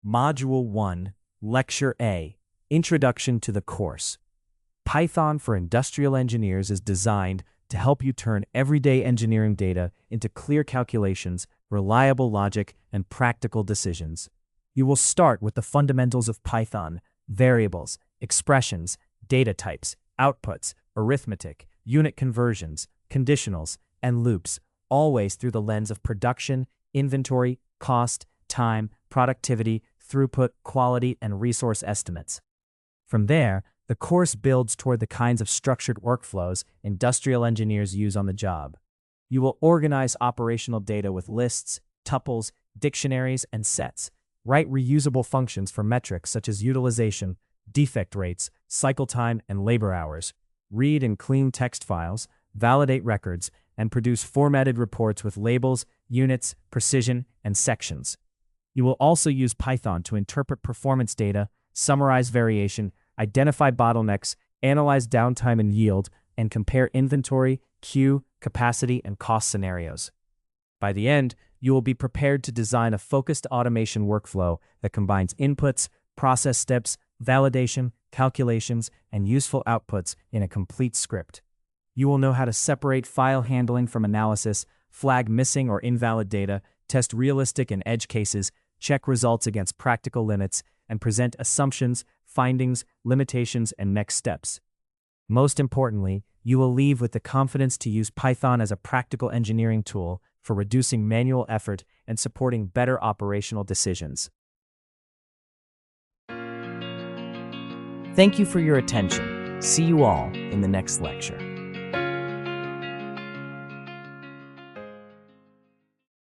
Module 1, Lecture A, Introduction to the Course. Python for Industrial Engineers is designed to help you turn everyday engineering data into clear calculations, reliable logic, and practical decisions. You will start with the fundamentals of Python: variables, expressions, data types, outputs, arithmetic, unit conversions, conditionals, and loops, always through the lens of production, inventory, cost, time, productivity, throughput, quality, and resource estimates. From there, the course builds toward the kinds of structured workflows industrial engineers use on the job. You will organize operational data with lists, tuples, dictionaries, and sets. Write reusable functions for metrics such as utilization, defect rates, cycle time, and labor hours. Read and clean text files, validate records, and produce formatted reports with labels, units, precision, and sections. You will also use Python to interpret performance data, summarize variation, identify bottlenecks, analyze downtime and yield, and compare inventory, queue, capacity, and cost scenarios. By the end, you will be prepared to design a focused automation workflow that combines inputs, process steps, validation, calculations, and useful outputs in a complete script. You will know how to separate file handling from analysis, flag missing or invalid data, test realistic and edge cases, check results against practical limits, and present assumptions, findings, limitations, and next steps. Most importantly, you will leave with the confidence to use Python as a practical engineering tool for reducing manual effort and supporting better operational decisions. Thank you for your attention. See you all in the next lecture.